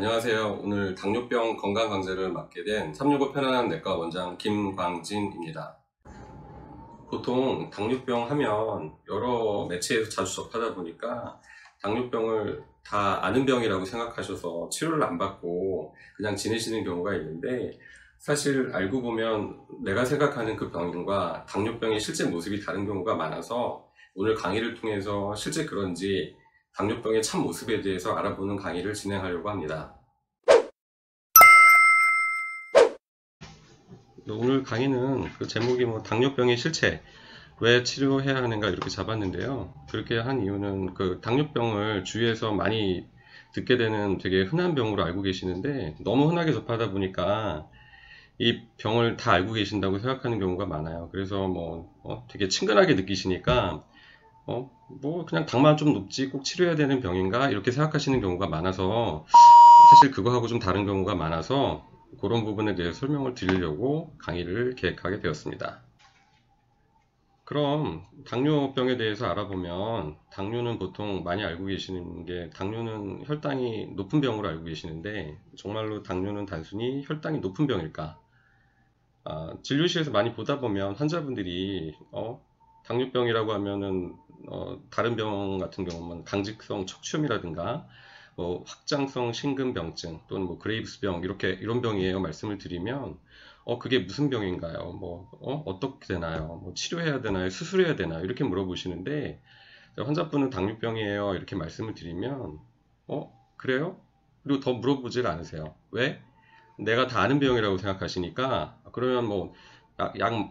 안녕하세요. 오늘 당뇨병 건강 강좌를 맡게 된 365 편안한 내과 원장 김광진입니다. 보통 당뇨병 하면 여러 매체에서 자주 접하다 보니까 당뇨병을 다 아는 병이라고 생각하셔서 치료를 안 받고 그냥 지내시는 경우가 있는데, 사실 알고 보면 내가 생각하는 그 병과 당뇨병의 실제 모습이 다른 경우가 많아서 오늘 강의를 통해서 실제 그런지 당뇨병의 참 모습에 대해서 알아보는 강의를 진행하려고 합니다. 오늘 강의는 그 제목이 당뇨병의 실체, 왜 치료해야 하는가 이렇게 잡았는데요. 그렇게 한 이유는 그 당뇨병을 주위에서 많이 듣게 되는 되게 흔한 병으로 알고 계시는데, 너무 흔하게 접하다 보니까 이 병을 다 알고 계신다고 생각하는 경우가 많아요. 그래서 되게 친근하게 느끼시니까 그냥 당만 좀 높지 꼭 치료해야 되는 병인가 이렇게 생각하시는 경우가 많아서, 사실 그거하고 좀 다른 경우가 많아서 그런 부분에 대해서 설명을 드리려고 강의를 계획하게 되었습니다. 그럼 당뇨병에 대해서 알아보면, 당뇨는 보통 많이 알고 계시는 게, 당뇨는 혈당이 높은 병으로 알고 계시는데, 정말로 당뇨는 단순히 혈당이 높은 병일까? 진료실에서 많이 보다 보면 환자분들이 당뇨병이라고 하면은 다른 병 같은 경우는 강직성 척추염이라든가 확장성 심근병증 또는 그레이브스병 이런 병이에요 말씀을 드리면, 그게 무슨 병인가요? 어떻게 되나요? 치료해야 되나요? 수술해야 되나요? 이렇게 물어보시는데, 환자분은 당뇨병이에요 이렇게 말씀을 드리면 그래요? 그리고 더 물어보질 않으세요. 왜? 내가 다 아는 병이라고 생각하시니까. 그러면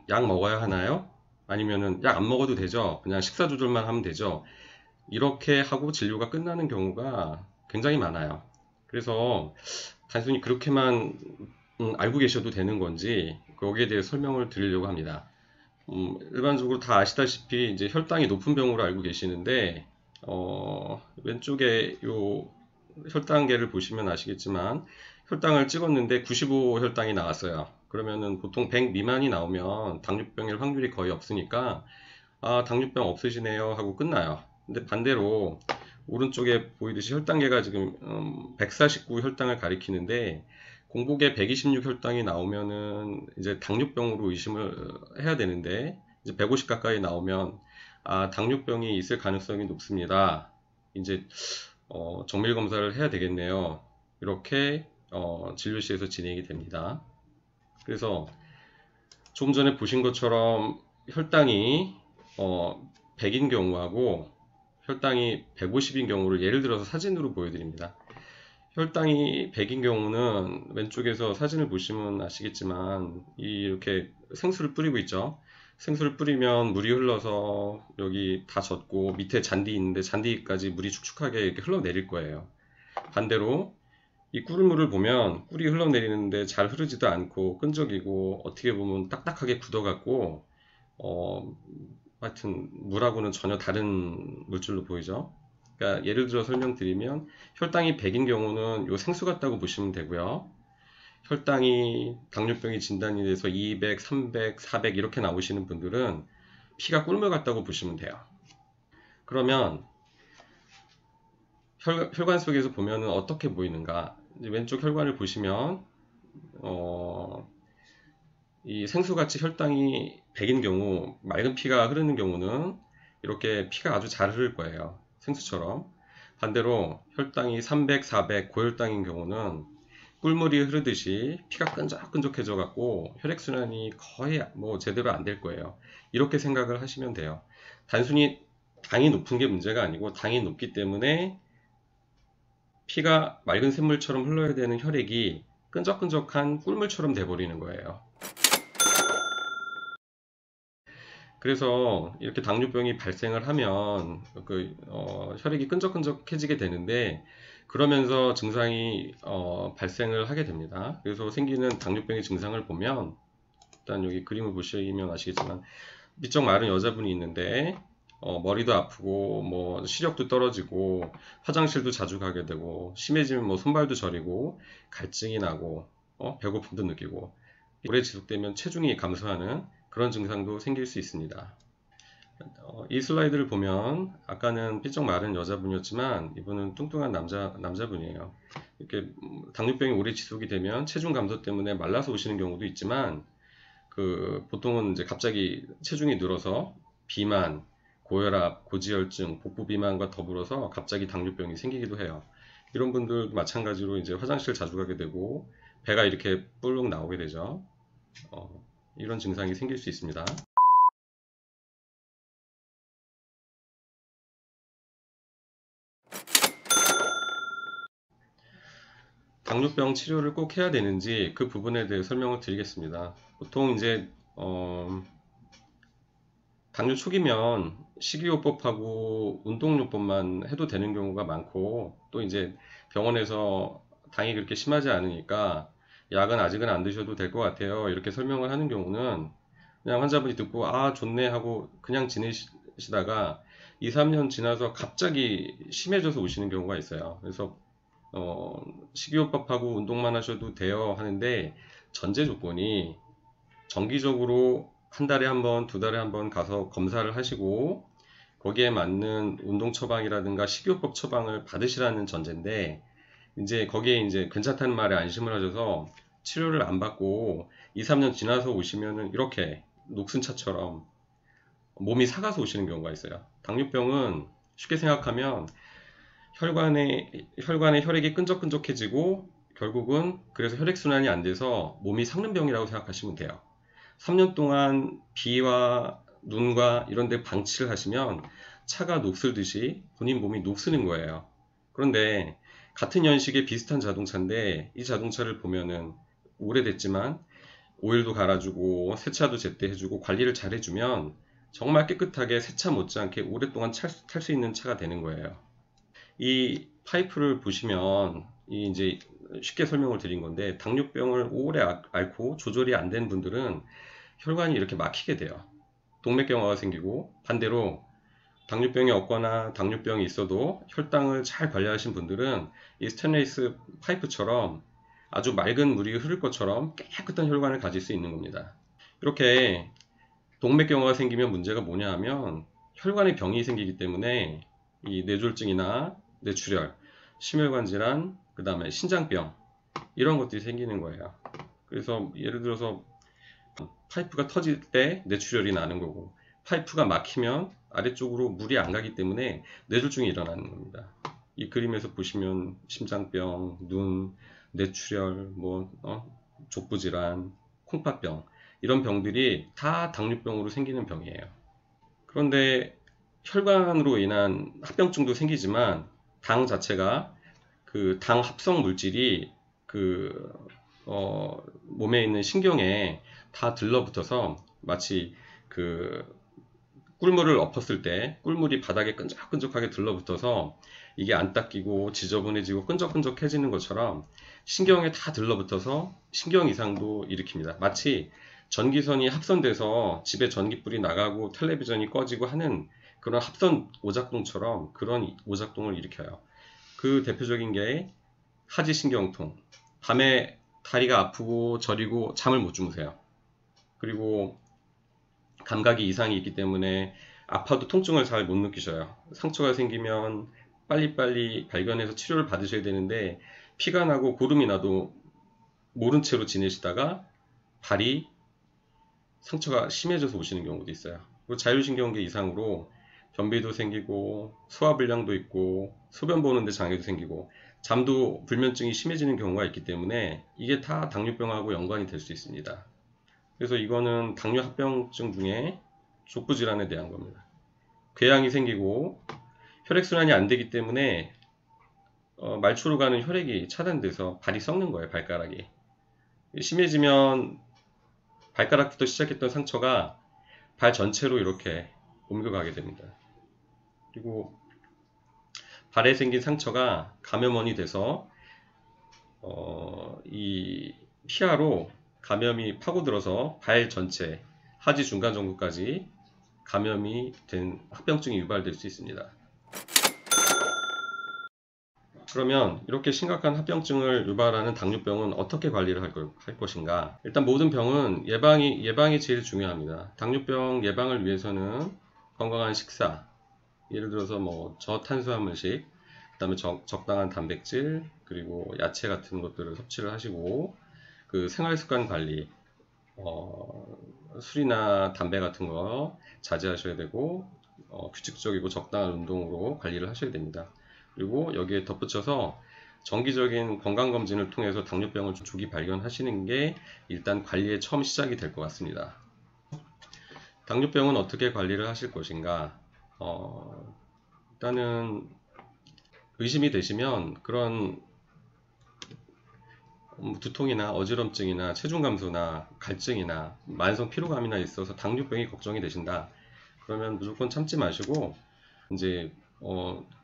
약 먹어야 하나요? 아니면은 약 안 먹어도 되죠? 그냥 식사 조절만 하면 되죠? 이렇게 하고 진료가 끝나는 경우가 굉장히 많아요. 그래서 단순히 그렇게만 알고 계셔도 되는 건지, 거기에 대해 설명을 드리려고 합니다. 일반적으로 다 아시다시피 이제 혈당이 높은 병으로 알고 계시는데, 왼쪽에 요 혈당계를 보시면 아시겠지만, 혈당을 찍었는데 95 혈당이 나왔어요. 그러면은 보통 100 미만이 나오면 당뇨병일 확률이 거의 없으니까 당뇨병 없으시네요 하고 끝나요. 근데 반대로 오른쪽에 보이듯이 혈당계가 지금 149 혈당을 가리키는데, 공복에 126 혈당이 나오면은 이제 당뇨병으로 의심을 해야 되는데, 이제 150 가까이 나오면 당뇨병이 있을 가능성이 높습니다. 이제 정밀 검사를 해야 되겠네요. 이렇게 진료실에서 진행이 됩니다. 그래서 조금 전에 보신 것처럼 혈당이 100인 경우하고 혈당이 150인 경우를 예를 들어서 사진으로 보여드립니다. 혈당이 100인 경우는 왼쪽에서 사진을 보시면 아시겠지만, 이렇게 생수를 뿌리고 있죠. 생수를 뿌리면 물이 흘러서 여기 다 젖고, 밑에 잔디 있는데 잔디까지 물이 축축하게 이렇게 흘러내릴 거예요. 반대로 이 꿀물을 보면 꿀이 흘러내리는데 잘 흐르지도 않고 끈적이고, 어떻게 보면 딱딱하게 굳어갖고 하여튼 물하고는 전혀 다른 물질로 보이죠. 그러니까 예를 들어 설명드리면, 혈당이 100인 경우는 요 생수 같다고 보시면 되고요. 혈당이 당뇨병이 진단이 돼서 200, 300, 400 이렇게 나오시는 분들은 피가 꿀물 같다고 보시면 돼요. 그러면 혈관 속에서 보면은 어떻게 보이는가? 이제 왼쪽 혈관을 보시면 이 생수같이 혈당이 100인 경우, 맑은 피가 흐르는 경우는 이렇게 피가 아주 잘 흐를 거예요. 생수처럼. 반대로 혈당이 300, 400 고혈당인 경우는 꿀물이 흐르듯이 피가 끈적끈적해져 갖고 혈액순환이 거의 제대로 안 될 거예요. 이렇게 생각을 하시면 돼요. 단순히 당이 높은 게 문제가 아니고, 당이 높기 때문에 피가 맑은 샘물처럼 흘러야 되는 혈액이 끈적끈적한 꿀물처럼 돼버리는 거예요. 그래서 이렇게 당뇨병이 발생을 하면 혈액이 끈적끈적해지게 되는데, 그러면서 증상이 발생을 하게 됩니다. 그래서 생기는 당뇨병의 증상을 보면, 일단 여기 그림을 보시면 아시겠지만, 비쩍 마른 여자분이 있는데 머리도 아프고 시력도 떨어지고 화장실도 자주 가게 되고, 심해지면 손발도 저리고 갈증이 나고 배고픔도 느끼고, 오래 지속되면 체중이 감소하는 그런 증상도 생길 수 있습니다. 이 슬라이드를 보면 아까는 삐쩍 마른 여자분이었지만 이분은 뚱뚱한 남자분이에요. 이렇게 당뇨병이 오래 지속이 되면 체중 감소 때문에 말라서 오시는 경우도 있지만 보통은 이제 갑자기 체중이 늘어서 비만, 고혈압, 고지혈증, 복부 비만과 더불어서 갑자기 당뇨병이 생기기도 해요. 이런 분들도 마찬가지로 이제 화장실 자주 가게 되고 배가 이렇게 불룩 나오게 되죠. 이런 증상이 생길 수 있습니다. 당뇨병 치료를 꼭 해야 되는지 그 부분에 대해 설명을 드리겠습니다. 보통 이제 당뇨 초기면 식이요법하고 운동요법만 해도 되는 경우가 많고, 또 이제 병원에서 당이 그렇게 심하지 않으니까 약은 아직은 안 드셔도 될 것 같아요, 이렇게 설명을 하는 경우는 그냥 환자분이 듣고 아 좋네 하고 그냥 지내시다가 2, 3년 지나서 갑자기 심해져서 오시는 경우가 있어요. 그래서 식이요법하고 운동만 하셔도 돼요 하는데, 전제 조건이 정기적으로 한 달에 한 번, 두 달에 한 번 가서 검사를 하시고 거기에 맞는 운동 처방이라든가 식이요법 처방을 받으시라는 전제인데, 이제 거기에 이제 괜찮다는 말에 안심을 하셔서 치료를 안 받고 2, 3년 지나서 오시면은 이렇게 녹슨차처럼 몸이 삭아서 오시는 경우가 있어요. 당뇨병은 쉽게 생각하면 혈관의 혈액이 끈적끈적해지고 결국은 그래서 혈액순환이 안 돼서 몸이 삭는 병이라고 생각하시면 돼요. 3년 동안 비와 눈과 이런 데 방치를 하시면 차가 녹슬듯이 본인 몸이 녹쓰는 거예요. 그런데 같은 연식의 비슷한 자동차인데 이 자동차를 보면은 오래됐지만 오일도 갈아주고 세차도 제때 해주고 관리를 잘 해주면 정말 깨끗하게 새차 못지않게 오랫동안 탈 수 있는 차가 되는 거예요. 이 파이프를 보시면 이제 쉽게 설명을 드린 건데, 당뇨병을 오래 앓고 조절이 안 된 분들은 혈관이 이렇게 막히게 돼요. 동맥경화가 생기고, 반대로 당뇨병이 없거나 당뇨병이 있어도 혈당을 잘 관리하신 분들은 이 스테인리스 파이프처럼 아주 맑은 물이 흐를 것처럼 깨끗한 혈관을 가질 수 있는 겁니다. 이렇게 동맥경화가 생기면 문제가 뭐냐 하면 혈관에 병이 생기기 때문에 이 뇌졸중이나 뇌출혈, 심혈관 질환, 그 다음에 신장병, 이런 것들이 생기는 거예요. 그래서 예를 들어서 파이프가 터질 때 뇌출혈이 나는 거고, 파이프가 막히면 아래쪽으로 물이 안 가기 때문에 뇌졸중이 일어나는 겁니다. 이 그림에서 보시면 심장병, 눈, 뇌출혈, 족부질환, 콩팥병, 이런 병들이 다 당뇨병으로 생기는 병이에요. 그런데 혈관으로 인한 합병증도 생기지만 당 자체가 그 당 합성 물질이 몸에 있는 신경에 다 들러붙어서 마치 꿀물을 엎었을 때 꿀물이 바닥에 끈적끈적하게 들러붙어서 이게 안 닦이고 지저분해지고 끈적끈적해지는 것처럼 신경에 다 들러붙어서 신경 이상도 일으킵니다. 마치 전기선이 합선돼서 집에 전기불이 나가고 텔레비전이 꺼지고 하는 그런 합선 오작동처럼 그런 오작동을 일으켜요. 그 대표적인 게 하지신경통, 밤에 다리가 아프고 저리고 잠을 못 주무세요. 그리고 감각이 이상이 있기 때문에 아파도 통증을 잘 못 느끼셔요. 상처가 생기면 빨리빨리 발견해서 치료를 받으셔야 되는데 피가 나고 고름이 나도 모른 채로 지내시다가 발이 상처가 심해져서 오시는 경우도 있어요. 그리고 자율신경계 이상으로 변비도 생기고 소화불량도 있고 소변 보는데 장애도 생기고 잠도 불면증이 심해지는 경우가 있기 때문에 이게 다 당뇨병하고 연관이 될 수 있습니다. 그래서 이거는 당뇨 합병증 중에 족부질환에 대한 겁니다. 궤양이 생기고 혈액순환이 안 되기 때문에 말초로 가는 혈액이 차단돼서 발이 썩는 거예요. 발가락이 심해지면 발가락부터 시작했던 상처가 발 전체로 이렇게 옮겨가게 됩니다. 그리고 발에 생긴 상처가 감염원이 돼서 이 피하로 감염이 파고들어서 발 전체 하지 중간 정도까지 감염이 된 합병증이 유발될 수 있습니다. 그러면 이렇게 심각한 합병증을 유발하는 당뇨병은 어떻게 관리를 할 것인가? 일단 모든 병은 예방이 제일 중요합니다. 당뇨병 예방을 위해서는 건강한 식사, 예를 들어서 뭐 저탄수화물식, 그다음에 적당한 단백질, 그리고 야채 같은 것들을 섭취를 하시고, 그 생활습관 관리, 술이나 담배 같은 거 자제하셔야 되고, 규칙적이고 적당한 운동으로 관리를 하셔야 됩니다. 그리고 여기에 덧붙여서 정기적인 건강검진을 통해서 당뇨병을 조기 발견하시는 게 일단 관리의 처음 시작이 될 것 같습니다. 당뇨병은 어떻게 관리를 하실 것인가? 일단은 의심이 되시면 그런 두통이나 어지럼증이나 체중 감소나 갈증이나 만성 피로감이나 있어서 당뇨병이 걱정이 되신다. 그러면 무조건 참지 마시고 이제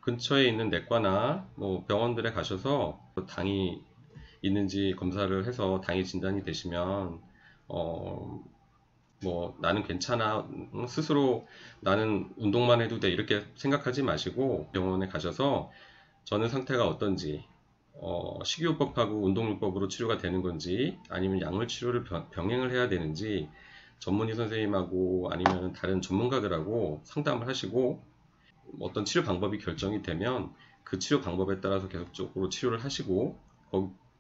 근처에 있는 내과나 뭐 병원들에 가셔서 당이 있는지 검사를 해서 당이 진단이 되시면 뭐 나는 괜찮아, 스스로 나는 운동만 해도 돼, 이렇게 생각하지 마시고 병원에 가셔서 저는 상태가 어떤지, 식이요법하고 운동요법으로 치료가 되는 건지 아니면 약물 치료를 병행을 해야 되는지 전문의 선생님하고 아니면 다른 전문가들하고 상담을 하시고 어떤 치료 방법이 결정이 되면 그 치료 방법에 따라서 계속적으로 치료를 하시고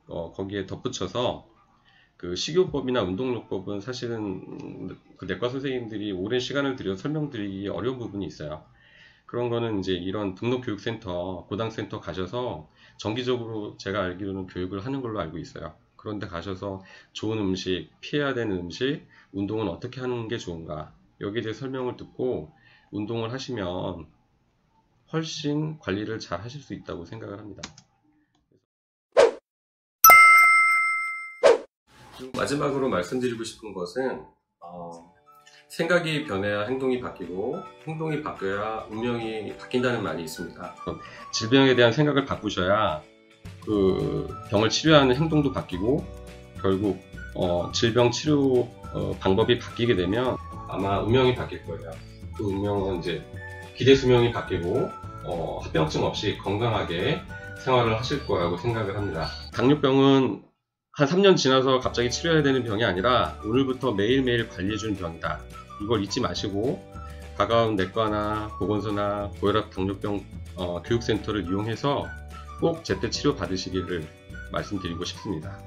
거기에 덧붙여서 그 식이요법이나 운동요법은 사실은 그 내과 선생님들이 오랜 시간을 들여 설명드리기 어려운 부분이 있어요. 그런 거는 이제 이런 등록교육센터, 고당센터 가셔서 정기적으로 제가 알기로는 교육을 하는 걸로 알고 있어요. 그런데 가셔서 좋은 음식, 피해야 되는 음식, 운동은 어떻게 하는 게 좋은가, 여기에 대해 설명을 듣고 운동을 하시면 훨씬 관리를 잘 하실 수 있다고 생각을 합니다. 마지막으로 말씀드리고 싶은 것은 생각이 변해야 행동이 바뀌고 행동이 바뀌어야 운명이 바뀐다는 말이 있습니다. 질병에 대한 생각을 바꾸셔야 그 병을 치료하는 행동도 바뀌고 결국 질병 치료 방법이 바뀌게 되면 아마 운명이 바뀔 거예요. 그 운명은 이제 기대 수명이 바뀌고 합병증 없이 건강하게 생활을 하실 거라고 생각을 합니다. 당뇨병은 한 3년 지나서 갑자기 치료해야 되는 병이 아니라 오늘부터 매일매일 관리해주는 병이다. 이걸 잊지 마시고 가까운 내과나 보건소나 고혈압 당뇨병 교육센터를 이용해서 꼭 제때 치료 받으시기를 말씀드리고 싶습니다.